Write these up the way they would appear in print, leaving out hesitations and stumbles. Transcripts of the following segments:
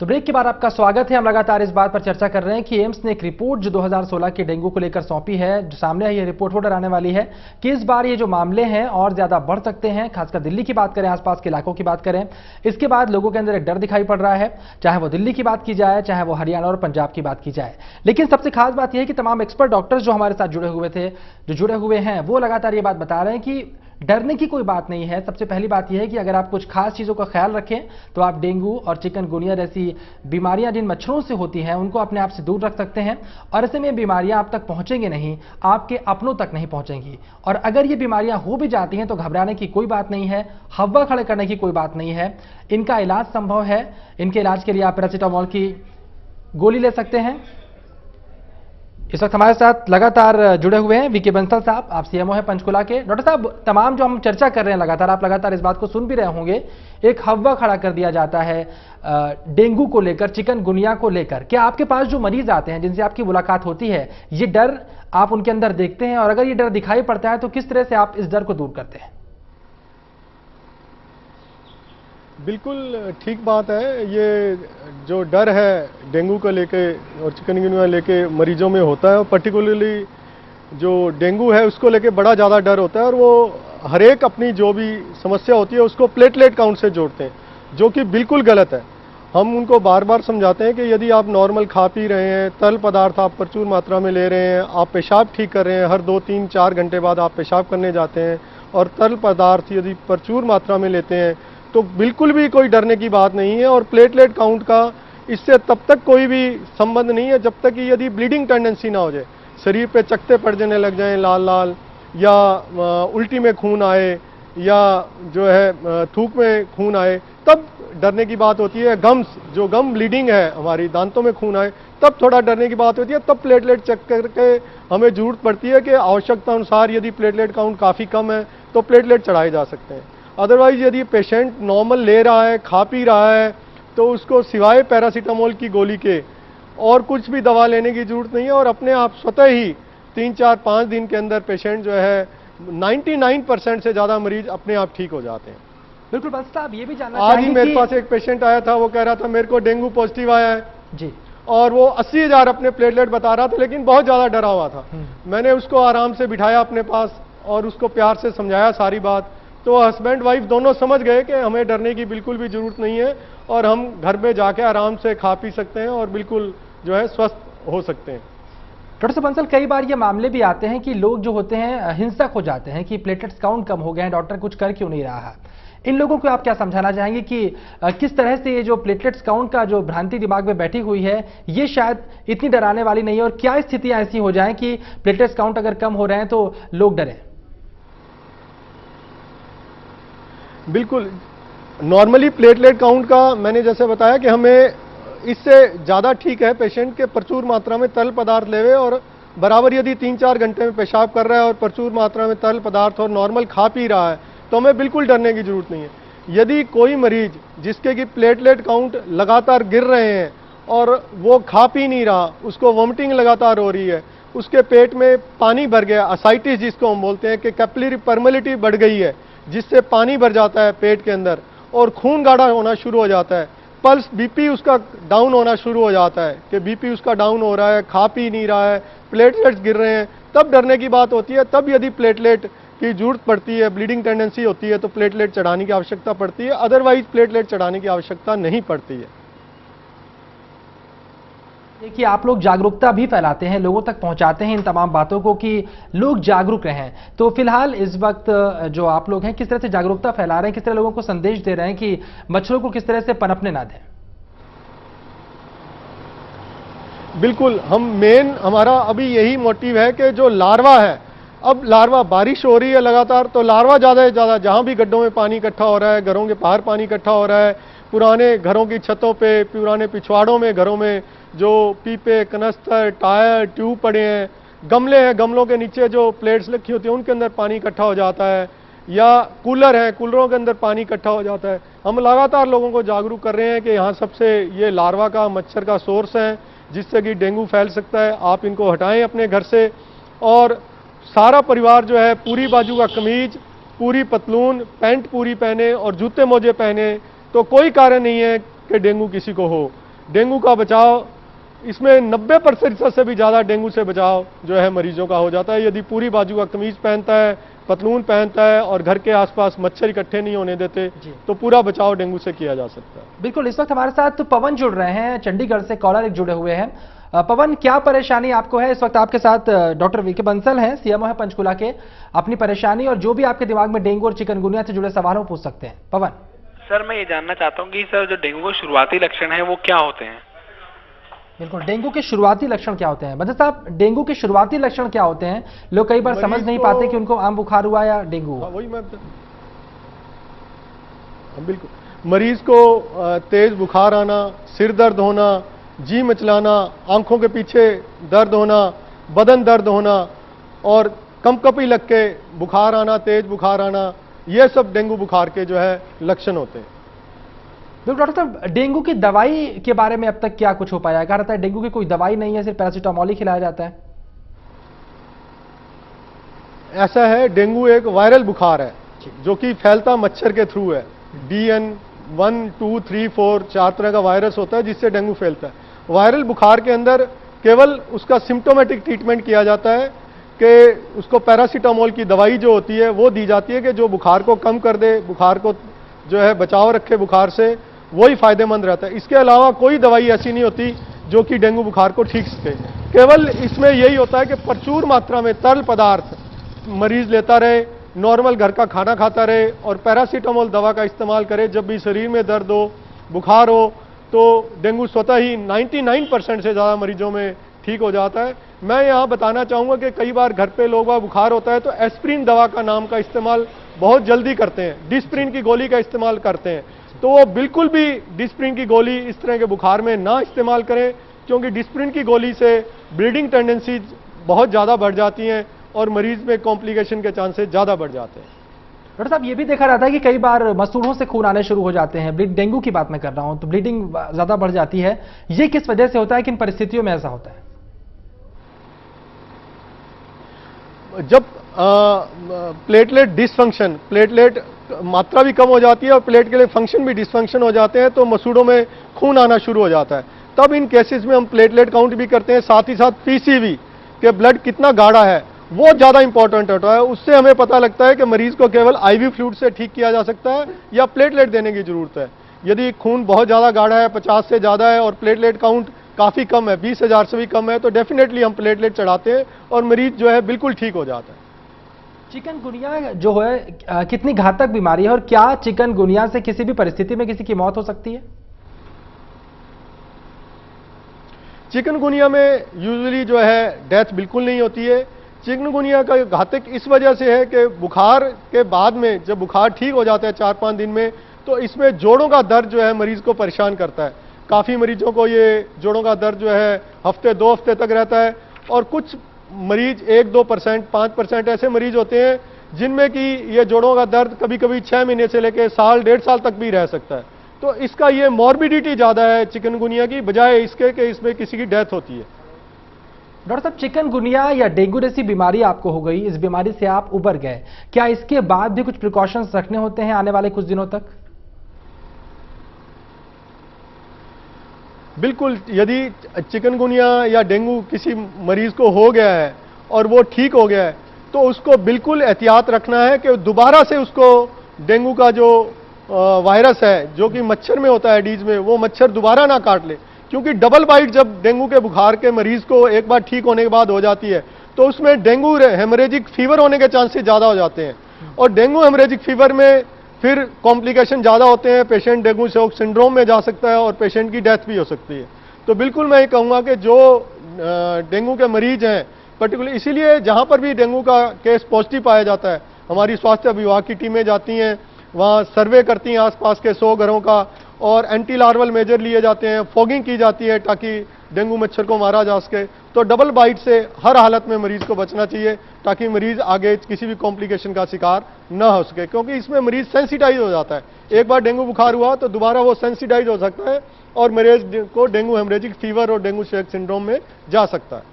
तो ब्रेक के बाद आपका स्वागत है। हम लगातार इस बात पर चर्चा कर रहे हैं कि एम्स ने एक रिपोर्ट जो 2016 के डेंगू को लेकर सौंपी है, जो सामने आई है रिपोर्ट वो डराने वाली है कि इस बार ये जो मामले हैं और ज्यादा बढ़ सकते हैं। खासकर दिल्ली की बात करें, आसपास के इलाकों की बात करें, इसके बाद लोगों के अंदर एक डर दिखाई पड़ रहा है, चाहे वो दिल्ली की बात की जाए, चाहे वो हरियाणा और पंजाब की बात की जाए। लेकिन सबसे खास बात यह है कि तमाम एक्सपर्ट डॉक्टर्स जो हमारे साथ जुड़े हुए हैं, वो लगातार ये बात बता रहे हैं कि डरने की कोई बात नहीं है। सबसे पहली बात यह है कि अगर आप कुछ खास चीज़ों का ख्याल रखें तो आप डेंगू और चिकनगुनिया जैसी बीमारियां जिन मच्छरों से होती हैं उनको अपने आप से दूर रख सकते हैं, और ऐसे में बीमारियां आप तक पहुंचेंगी नहीं, आपके अपनों तक नहीं पहुंचेंगी। और अगर ये बीमारियां हो भी जाती हैं तो घबराने की कोई बात नहीं है, हवा खड़े करने की कोई बात नहीं है। इनका इलाज संभव है। इनके इलाज के लिए आप पैरासिटामोल की गोली ले सकते हैं। इस वक्त हमारे साथ लगातार जुड़े हुए हैं वीके बंसल साहब, आप सीएमओ हैं पंचकुला के। डॉक्टर साहब, तमाम जो हम चर्चा कर रहे हैं लगातार, आप लगातार इस बात को सुन भी रहे होंगे, एक हवा खड़ा कर दिया जाता है डेंगू को लेकर, चिकनगुनिया को लेकर। क्या आपके पास जो मरीज आते हैं, जिनसे आपकी मुलाकात होती है, ये डर आप उनके अंदर देखते हैं? और अगर ये डर दिखाई पड़ता है तो किस तरह से आप इस डर को दूर करते हैं? बिल्कुल ठीक बात है। ये जो डर है डेंगू को लेके और चिकनगुनिया लेके मरीजों में होता है, और पर्टिकुलरली जो डेंगू है उसको लेके बड़ा ज़्यादा डर होता है, और वो हर एक अपनी जो भी समस्या होती है उसको प्लेटलेट काउंट से जोड़ते हैं, जो कि बिल्कुल गलत है। हम उनको बार बार समझाते हैं कि यदि आप नॉर्मल खा पी रहे हैं, तरल पदार्थ आप प्रचुर मात्रा में ले रहे हैं, आप पेशाब ठीक कर रहे हैं, हर 2, 3, 4 घंटे बाद आप पेशाब करने जाते हैं, और तरल पदार्थ यदि प्रचुर मात्रा में लेते हैं तो बिल्कुल भी कोई डरने की बात नहीं है। और प्लेटलेट काउंट का इससे तब तक कोई भी संबंध नहीं है जब तक कि यदि ब्लीडिंग टेंडेंसी ना हो जाए, शरीर पे चकत्ते पड़ जाने लग जाएं लाल लाल, या उल्टी में खून आए, या जो है थूक में खून आए, तब डरने की बात होती है। गम्स, जो गम ब्लीडिंग है, हमारी दांतों में खून आए, तब थोड़ा डरने की बात होती है। तब प्लेटलेट चेक करके हमें जरूरत पड़ती है कि आवश्यकता अनुसार यदि प्लेटलेट काउंट काफ़ी कम है तो प्लेटलेट चढ़ाए जा सकते हैं। अदरवाइज यदि पेशेंट नॉर्मल ले रहा है, खा पी रहा है, तो उसको सिवाय पैरासीटामोल की गोली के और कुछ भी दवा लेने की जरूरत नहीं है, और अपने आप स्वतः ही 3, 4, 5 दिन के अंदर पेशेंट जो है 99% से ज़्यादा मरीज अपने आप ठीक हो जाते हैं। बिल्कुल बस साहब, ये भी जानना आज ही मेरे पास एक पेशेंट आया था, वो कह रहा था मेरे को डेंगू पॉजिटिव आया है जी, और वो 80,000 अपने प्लेटलेट बता रहा था, लेकिन बहुत ज़्यादा डरा हुआ था। मैंने उसको आराम से बिठाया अपने पास और उसको प्यार से समझाया सारी बात, तो हस्बैंड वाइफ दोनों समझ गए कि हमें डरने की बिल्कुल भी जरूरत नहीं है, और हम घर में जाके आराम से खा पी सकते हैं और बिल्कुल जो है स्वस्थ हो सकते हैं। डॉक्टर साहब बंसल, कई बार ये मामले भी आते हैं कि लोग जो होते हैं हिंसक हो जाते हैं कि प्लेटलेट्स काउंट कम हो गए हैं, डॉक्टर कुछ कर क्यों नहीं रहा है। इन लोगों को आप क्या समझाना चाहेंगे कि किस तरह से ये जो प्लेटलेट्स काउंट का जो भ्रांति दिमाग में बैठी हुई है, ये शायद इतनी डराने वाली नहीं है, और क्या स्थितियां ऐसी हो जाएं कि प्लेटलेट्स काउंट अगर कम हो रहे हैं तो लोग डरें? बिल्कुल, नॉर्मली प्लेटलेट काउंट का मैंने जैसे बताया कि हमें इससे ज़्यादा ठीक है पेशेंट के प्रचुर मात्रा में तरल पदार्थ लेवे, और बराबर यदि 3-4 घंटे में पेशाब कर रहा है और प्रचुर मात्रा में तरल पदार्थ और नॉर्मल खा पी रहा है, तो हमें बिल्कुल डरने की जरूरत नहीं है। यदि कोई मरीज जिसके कि प्लेटलेट काउंट लगातार गिर रहे हैं और वो खा पी नहीं रहा, उसको वॉमिटिंग लगातार हो रही है, उसके पेट में पानी भर गया, असाइटिस जिसको हम बोलते हैं कि कैपिलरी परमेबिलिटी बढ़ गई है, जिससे पानी भर जाता है पेट के अंदर और खून गाढ़ा होना शुरू हो जाता है, पल्स बीपी उसका डाउन होना शुरू हो जाता है कि बीपी उसका डाउन हो रहा है, खा पी नहीं रहा है, प्लेटलेट्स गिर रहे हैं, तब डरने की बात होती है। तब यदि प्लेटलेट की जरूरत पड़ती है, ब्लीडिंग टेंडेंसी होती है, तो प्लेटलेट चढ़ाने की आवश्यकता पड़ती है, अदरवाइज प्लेटलेट चढ़ाने की आवश्यकता नहीं पड़ती है। देखिए, आप लोग जागरूकता भी फैलाते हैं, लोगों तक पहुंचाते हैं इन तमाम बातों को कि लोग जागरूक रहें। तो फिलहाल इस वक्त जो आप लोग हैं, किस तरह से जागरूकता फैला रहे हैं, किस तरह लोगों को संदेश दे रहे हैं कि मच्छरों को किस तरह से पनपने ना दें? बिल्कुल, हमारा अभी यही मोटिव है कि जो लार्वा है, अब लार्वा, बारिश हो रही है लगातार, तो लार्वा ज़्यादा से ज़्यादा, जहाँ भी गड्ढों में पानी इकट्ठा हो रहा है, घरों के बाहर पानी इकट्ठा हो रहा है, पुराने घरों की छतों पे, पुराने पिछवाड़ों में, घरों में जो पीपे, कनस्तर, टायर, ट्यूब पड़े हैं, गमले हैं, गमलों के नीचे जो प्लेट्स रखी होती है उनके अंदर पानी इकट्ठा हो जाता है, या कूलर हैं, कूलरों के अंदर पानी इकट्ठा हो जाता है। हम लगातार लोगों को जागरूक कर रहे हैं कि यहाँ सबसे ये लार्वा का, मच्छर का सोर्स है, जिससे कि डेंगू फैल सकता है। आप इनको हटाएं अपने घर से, और सारा परिवार जो है पूरी बाजू का कमीज, पूरी पतलून, पैंट पूरी पहने और जूते मोजे पहने, तो कोई कारण नहीं है कि डेंगू किसी को हो। डेंगू का बचाव, इसमें 90% से भी ज़्यादा डेंगू से बचाव जो है मरीजों का हो जाता है यदि पूरी बाजू का कमीज पहनता है, पतलून पहनता है और घर के आसपास मच्छर इकट्ठे नहीं होने देते, तो पूरा बचाव डेंगू से किया जा सकता है। बिल्कुल, इस वक्त हमारे साथ पवन जुड़ रहे हैं, चंडीगढ़ से कॉलर एक जुड़े हुए हैं। पवन, क्या परेशानी आपको है? इस वक्त आपके साथ डॉक्टर वीके बंसल हैं, सीएमओ है पंचकुला के। अपनी परेशानी और जो भी आपके दिमाग में डेंगू और चिकनगुनिया से जुड़े सवालों पूछ सकते हैं। पवन सर, मैं ये जानना चाहता हूँ कि सर जो डेंगू के शुरुआती लक्षण है वो क्या होते हैं? बिल्कुल, डेंगू के शुरुआती लक्षण क्या होते हैं? बंसल साहब, डेंगू के शुरुआती लक्षण क्या होते हैं? लोग कई बार समझ नहीं पाते कि उनको आम बुखार हुआ या डेंगू हुआ। वही मैं बिल्कुल, मरीज को तेज बुखार आना, सिर दर्द होना, जी मचलाना, आंखों के पीछे दर्द होना, बदन दर्द होना और कंपकपी लग के बुखार आना, तेज बुखार आना, ये सब डेंगू बुखार के जो है लक्षण होते हैं। बिल्कुल डॉक्टर साहब, डेंगू की दवाई के बारे में अब तक क्या कुछ हो पाया? कहा रहता है डेंगू की कोई दवाई नहीं है, सिर्फ पैरासीटामोल ही खिलाया जाता है। ऐसा है, डेंगू एक वायरल बुखार है जो कि फैलता मच्छर के थ्रू है। DN1, 2, 3, 4 4 तरह का वायरस होता है जिससे डेंगू फैलता है। वायरल बुखार के अंदर केवल उसका सिम्टोमेटिक ट्रीटमेंट किया जाता है कि उसको पैरासीटामोल की दवाई जो होती है वो दी जाती है कि जो बुखार को कम कर दे, बुखार को जो है बचाव रखे बुखार से, वही फायदेमंद रहता है। इसके अलावा कोई दवाई ऐसी नहीं होती जो कि डेंगू बुखार को ठीक सके। केवल इसमें यही होता है कि प्रचुर मात्रा में तरल पदार्थ मरीज लेता रहे, नॉर्मल घर का खाना खाता रहे और पैरासीटामोल दवा का इस्तेमाल करे। जब भी शरीर में दर्द हो, बुखार हो, तो डेंगू स्वतः ही 99% से ज़्यादा मरीजों में ठीक हो जाता है। मैं यहाँ बताना चाहूँगा कि कई बार घर पे लोगों का बुखार होता है तो एस्प्रिन दवा का नाम का इस्तेमाल बहुत जल्दी करते हैं, डिस्प्रिन की गोली का इस्तेमाल करते हैं। तो वो बिल्कुल भी डिस्प्रिन की गोली इस तरह के बुखार में ना इस्तेमाल करें, क्योंकि डिस्प्रिन की गोली से ब्लीडिंग टेंडेंसी बहुत ज़्यादा बढ़ जाती हैं और मरीज में कॉम्प्लिकेशन के चांसेस ज़्यादा बढ़ जाते हैं। डॉक्टर साहब, ये भी देखा जाता है कि कई बार मसूड़ों से खून आने शुरू हो जाते हैं। डेंगू की बात मैं कर रहा हूं, तो ब्लीडिंग ज्यादा बढ़ जाती है। ये किस वजह से होता है, किन परिस्थितियों में ऐसा होता है? जब प्लेटलेट डिसफंक्शन, प्लेटलेट मात्रा भी कम हो जाती है और प्लेट के लिए फंक्शन भी डिसफंक्शन हो जाते हैं, तो मसूड़ों में खून आना शुरू हो जाता है। तब इन केसेस में हम प्लेटलेट काउंट भी करते हैं, साथ ही साथ PCV के ब्लड कितना गाढ़ा है वो ज़्यादा इंपॉर्टेंट होता है। उससे हमें पता लगता है कि मरीज को केवल IV फ्लूइड से ठीक किया जा सकता है या प्लेटलेट देने की जरूरत है। यदि खून बहुत ज़्यादा गाढ़ा है, 50 से ज़्यादा है और प्लेटलेट काउंट काफ़ी कम है, 20,000 से भी कम है, तो डेफिनेटली हम प्लेटलेट चढ़ाते हैं और मरीज जो है बिल्कुल ठीक हो जाता है। चिकनगुनिया जो है कितनी घातक बीमारी है और क्या चिकनगुनिया से किसी भी परिस्थिति में किसी की मौत हो सकती है? चिकनगुनिया में यूजुअली जो है डेथ बिल्कुल नहीं होती है। चिकनगुनिया का घातक इस वजह से है कि बुखार के बाद में जब बुखार ठीक हो जाता है 4-5 दिन में, तो इसमें जोड़ों का दर्द जो है मरीज को परेशान करता है। काफ़ी मरीजों को ये जोड़ों का दर्द जो है हफ्ते 2 हफ्ते तक रहता है और कुछ मरीज 1-2%, 5% ऐसे मरीज होते हैं जिनमें कि ये जोड़ों का दर्द कभी कभी 6 महीने से लेकर साल 1.5 साल तक भी रह सकता है। तो इसका ये मॉर्बिडिटी ज़्यादा है चिकनगुनिया की, बजाय इसके कि इसमें किसी की डेथ होती है। डॉक्टर साहब, चिकनगुनिया या डेंगू जैसी बीमारी आपको हो गई, इस बीमारी से आप उबर गए, क्या इसके बाद भी कुछ प्रिकॉशंस रखने होते हैं आने वाले कुछ दिनों तक? बिल्कुल, यदि चिकनगुनिया या डेंगू किसी मरीज को हो गया है और वो ठीक हो गया है, तो उसको बिल्कुल एहतियात रखना है कि दोबारा से उसको डेंगू का जो वायरस है जो कि मच्छर में होता है, एडीज में, वो मच्छर दोबारा ना काट ले। क्योंकि डबल बाइट जब डेंगू के बुखार के मरीज को एक बार ठीक होने के बाद हो जाती है, तो उसमें डेंगू हेमरेजिक फीवर होने के चांसेस ज़्यादा हो जाते हैं और डेंगू हेमरेजिक फीवर में फिर कॉम्प्लिकेशन ज़्यादा होते हैं। पेशेंट डेंगू शॉक सिंड्रोम में जा सकता है और पेशेंट की डेथ भी हो सकती है। तो बिल्कुल मैं ये कहूँगा कि जो डेंगू के मरीज हैं, पर्टिकुलर इसीलिए जहाँ पर भी डेंगू का केस पॉजिटिव पाया जाता है, हमारी स्वास्थ्य विभाग की टीमें जाती हैं, वहाँ सर्वे करती हैं आसपास के 100 घरों का और एंटी लार्वल मेजर लिए जाते हैं, फॉगिंग की जाती है ताकि डेंगू मच्छर को मारा जा सके। तो डबल बाइट से हर हालत में मरीज को बचना चाहिए ताकि मरीज आगे किसी भी कॉम्प्लिकेशन का शिकार न हो सके, क्योंकि इसमें मरीज सेंसिटाइज हो जाता है। एक बार डेंगू बुखार हुआ तो दोबारा वो सेंसिटाइज हो सकता है और मरीज को डेंगू हेमरेजिक फीवर और डेंगू शॉक सिंड्रोम में जा सकता है।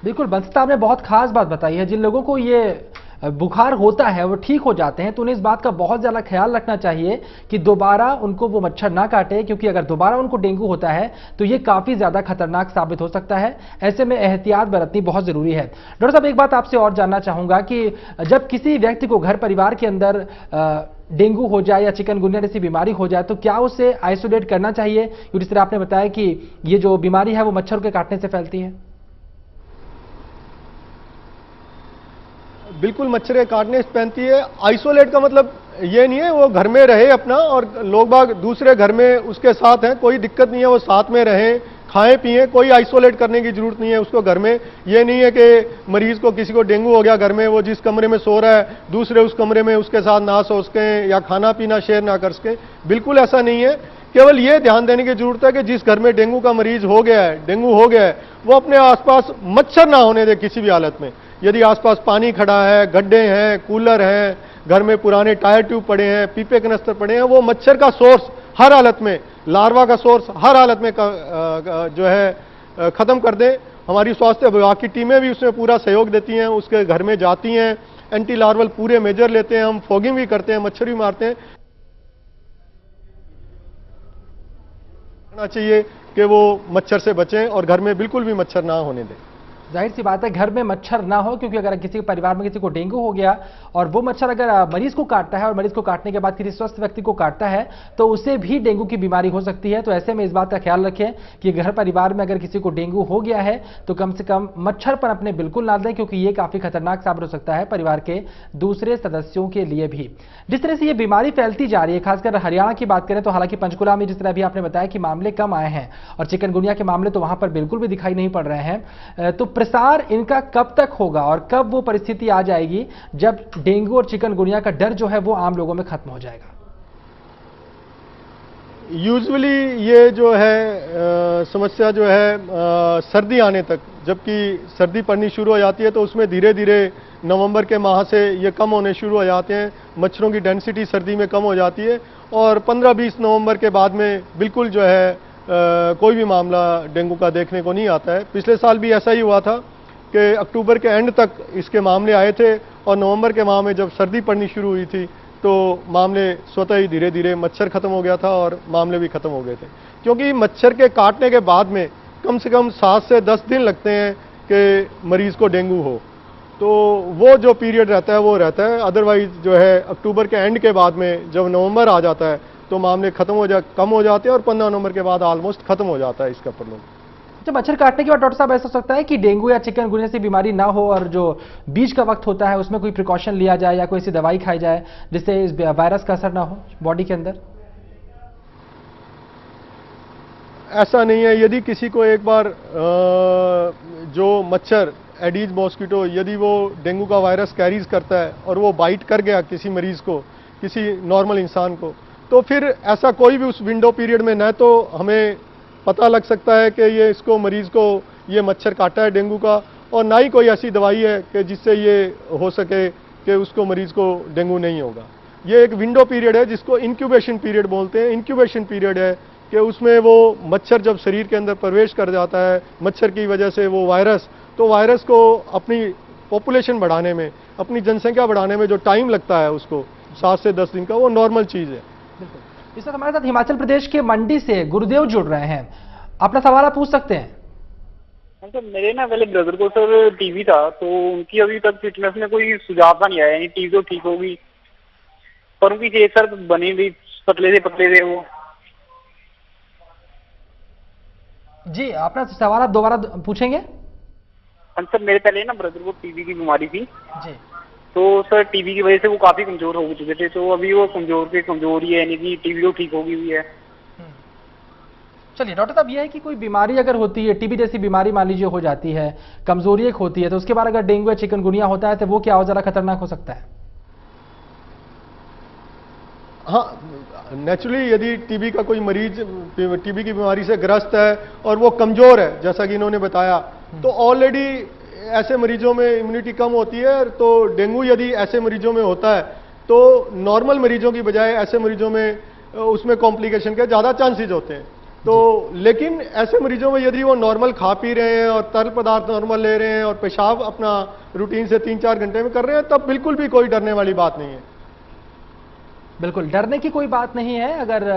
बिल्कुल, बंसल साहब ने बहुत खास बात बताई है। जिन लोगों को ये बुखार होता है वो ठीक हो जाते हैं, तो उन्हें इस बात का बहुत ज़्यादा ख्याल रखना चाहिए कि दोबारा उनको वो मच्छर ना काटे, क्योंकि अगर दोबारा उनको डेंगू होता है तो ये काफ़ी ज़्यादा खतरनाक साबित हो सकता है। ऐसे में एहतियात बरतनी बहुत ज़रूरी है। डॉक्टर साहब, एक बात आपसे और जानना चाहूँगा कि जब किसी व्यक्ति को घर परिवार के अंदर डेंगू हो जाए या चिकनगुनिया जैसी बीमारी हो जाए तो क्या उसे आइसोलेट करना चाहिए? क्योंकि जिस तरह आपने बताया कि ये जो बीमारी है वो मच्छर के काटने से फैलती है। बिल्कुल, मच्छर के काटने से फैलती है। आइसोलेट का मतलब ये नहीं है वो घर में रहे अपना और लोग बाग दूसरे घर में उसके साथ हैं, कोई दिक्कत नहीं है, वो साथ में रहें, खाएं पिएं, कोई आइसोलेट करने की जरूरत नहीं है उसको घर में। ये नहीं है कि मरीज को किसी को डेंगू हो गया घर में, वो जिस कमरे में सो रहा है दूसरे उस कमरे में उसके साथ ना सो सकें या खाना पीना शेयर ना कर सकें। बिल्कुल ऐसा नहीं है। केवल ये ध्यान देने की जरूरत है कि जिस घर में डेंगू का मरीज हो गया है, डेंगू हो गया है, वो अपने आसपास मच्छर ना होने दे किसी भी हालत में। यदि आसपास पानी खड़ा है, गड्ढे हैं, कूलर हैं, घर में पुराने टायर ट्यूब पड़े हैं, पीपे कनस्तर पड़े हैं, वो मच्छर का सोर्स हर हालत में, लार्वा का सोर्स हर हालत में जो है खत्म कर दें। हमारी स्वास्थ्य विभाग की टीमें भी उसमें पूरा सहयोग देती हैं, उसके घर में जाती हैं, एंटी लार्वल पूरे मेजर लेते हैं, हम फॉगिंग भी करते हैं, मच्छर भी मारते हैं। चाहिए कि वो मच्छर से बचें और घर में बिल्कुल भी मच्छर ना होने दें। जाहिर सी बात है घर में मच्छर ना हो, क्योंकि अगर किसी परिवार में किसी को डेंगू हो गया और वो मच्छर अगर मरीज को काटता है और मरीज को काटने के बाद किसी स्वस्थ व्यक्ति को काटता है तो उसे भी डेंगू की बीमारी हो सकती है। तो ऐसे में इस बात का ख्याल रखें कि घर परिवार में अगर किसी को डेंगू हो गया है तो कम से कम मच्छर पर अपने बिल्कुल ना दें, क्योंकि ये काफी खतरनाक साबित हो सकता है परिवार के दूसरे सदस्यों के लिए भी। जिस तरह से ये बीमारी फैलती जा रही है, खासकर हरियाणा की बात करें तो हालांकि पंचकुला में जिस तरह अभी आपने बताया कि मामले कम आए हैं और चिकनगुनिया के मामले तो वहां पर बिल्कुल भी दिखाई नहीं पड़ रहे हैं, तो प्रसार इनका कब तक होगा और कब वो परिस्थिति आ जाएगी जब डेंगू और चिकनगुनिया का डर जो है वो आम लोगों में खत्म हो जाएगा? यूजुअली ये जो है समस्या जो है सर्दी आने तक, जबकि सर्दी पड़नी शुरू हो जाती है तो उसमें धीरे धीरे नवंबर के माह से ये कम होने शुरू हो जाते हैं। मच्छरों की डेंसिटी सर्दी में कम हो जाती है और 15-20 नवंबर के बाद में बिल्कुल जो है कोई भी मामला डेंगू का देखने को नहीं आता है। पिछले साल भी ऐसा ही हुआ था कि अक्टूबर के एंड तक इसके मामले आए थे और नवंबर के माह में जब सर्दी पड़नी शुरू हुई थी तो मामले स्वतः ही धीरे धीरे मच्छर खत्म हो गया था और मामले भी खत्म हो गए थे। क्योंकि मच्छर के काटने के बाद में कम से कम 7 से 10 दिन लगते हैं कि मरीज को डेंगू हो, तो वो जो पीरियड रहता है वो रहता है। अदरवाइज जो है अक्टूबर के एंड के बाद में जब नवंबर आ जाता है तो मामले कम हो जाते हैं और 15 नवंबर के बाद ऑलमोस्ट खत्म हो जाता है इसका प्रॉब्लम। जब मच्छर काटने के बाद डॉक्टर साहब ऐसा हो सकता है कि डेंगू या चिकनगुनिया से बीमारी ना हो और जो बीच का वक्त होता है उसमें कोई प्रिकॉशन लिया जाए या कोई ऐसी दवाई खाई जाए जिससे इस वायरस का असर ना हो बॉडी के अंदर? ऐसा नहीं है। यदि किसी को एक बार जो मच्छर एडीज मॉस्किटो यदि वो डेंगू का वायरस कैरीज करता है और वो बाइट कर गया किसी मरीज को, किसी नॉर्मल इंसान को, तो फिर ऐसा कोई भी उस विंडो पीरियड में न तो हमें पता लग सकता है कि ये इसको मरीज को ये मच्छर काटा है डेंगू का, और ना ही कोई ऐसी दवाई है कि जिससे ये हो सके कि उसको मरीज को डेंगू नहीं होगा। ये एक विंडो पीरियड है जिसको इंक्यूबेशन पीरियड बोलते हैं। इंक्यूबेशन पीरियड है कि उसमें वो मच्छर जब शरीर के अंदर प्रवेश कर जाता है, मच्छर की वजह से वो वायरस, तो वायरस को अपनी पॉपुलेशन बढ़ाने में, अपनी जनसंख्या बढ़ाने में जो टाइम लगता है उसको 7 से 10 दिन का, वो नॉर्मल चीज़ है। इस वक्त हमारे साथ हिमाचल प्रदेश के मंडी से गुरुदेव जुड़ रहे हैं, अपना सवाल आप पूछ सकते हैं। सर मेरे ना पहले ब्रदर को सर टीबी था, तो उनकी अभी तक फिटनेस में कोई सुझाव का नहीं आया, यानी टीबी तो ठीक होगी पर उनकी सेहत सर बनी भी पतले से वो। जी अपना सवाल आप दोबारा पूछेंगे? सर मेरे पहले ना ब्रदर को टीबी की बीमारी थी जी, तो सर टीबी की वजह से वो काफी कमजोर हो चुके थे, तो अभी वो कमजोर ही है, यानी कि टीबी तो ठीक होगी हुई है। चलिए डॉक्टर साहब, ये है कि कोई बीमारी अगर होती है, टीबी जैसी बीमारी मान लीजिए हो जाती है, कमजोरी एक होती है, तो उसके बाद अगर डेंगू या चिकनगुनिया होता है तो वो क्या और ज्यादा खतरनाक हो सकता है? हाँ, नेचुरली यदि टीबी का कोई मरीज टीबी की बीमारी से ग्रस्त है और वो कमजोर है जैसा कि इन्होंने बताया, तो ऑलरेडी ऐसे मरीजों में इम्यूनिटी कम होती है, तो डेंगू यदि ऐसे मरीजों में होता है तो नॉर्मल मरीजों की बजाय ऐसे मरीजों में उसमें कॉम्प्लिकेशन के ज़्यादा चांसेस होते हैं। तो लेकिन ऐसे मरीजों में यदि वो नॉर्मल खा पी रहे हैं और तरल पदार्थ नॉर्मल ले रहे हैं और पेशाब अपना रूटीन से 3-4 घंटे में कर रहे हैं, तब बिल्कुल भी कोई डरने वाली बात नहीं है। बिल्कुल डरने की कोई बात नहीं है। अगर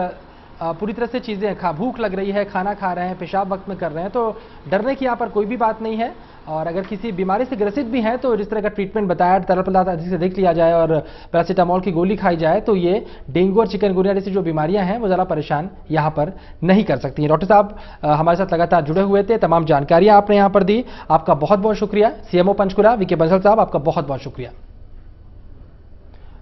पूरी तरह से चीज़ें भूख लग रही है, खाना खा रहे हैं, पेशाब वक्त में कर रहे हैं, तो डरने की यहाँ पर कोई भी बात नहीं है। और अगर किसी बीमारी से ग्रसित भी हैं तो जिस तरह का ट्रीटमेंट बताया, तरल पदार्थ अधिक से अधिक लिया जाए और पैरासीटामोल की गोली खाई जाए, तो ये डेंगू और चिकनगुनिया जैसी जो बीमारियां हैं वो ज़्यादा परेशान यहाँ पर नहीं कर सकती हैं। डॉक्टर साहब हमारे साथ लगातार जुड़े हुए थे, तमाम जानकारियाँ आपने यहाँ पर दी, आपका बहुत बहुत शुक्रिया। CMO पंचकुला वीके बंसल साहब, आपका बहुत बहुत शुक्रिया।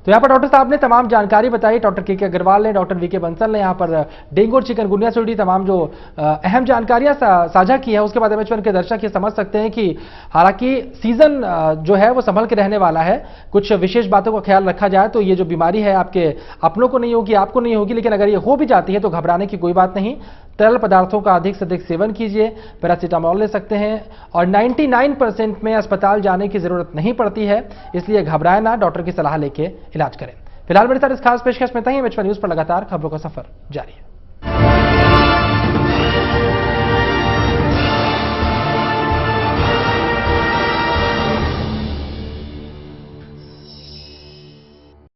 तो यहाँ पर डॉक्टर साहब ने तमाम जानकारी बताई, डॉक्टर के अग्रवाल ने, डॉक्टर वीके बंसल ने यहाँ पर डेंगू और चिकनगुनिया से जुड़ी तमाम जो अहम जानकारियां साझा की है, उसके बाद MH1 के दर्शक ये समझ सकते हैं कि हालांकि सीजन जो है वो संभल के रहने वाला है, कुछ विशेष बातों का ख्याल रखा जाए तो ये जो बीमारी है आपके अपनों को नहीं होगी, आपको नहीं होगी, लेकिन अगर ये हो भी जाती है तो घबराने की कोई बात नहीं। तरल पदार्थों का अधिक से अधिक सेवन कीजिए, पैरासीटामोल ले सकते हैं और 99% में अस्पताल जाने की जरूरत नहीं पड़ती है, इसलिए घबराएं ना, डॉक्टर की सलाह लेके इलाज करें। फिलहाल मेरे साथ इस खास पेशकश में था ही। MH1 न्यूज पर लगातार खबरों का सफर जारी है।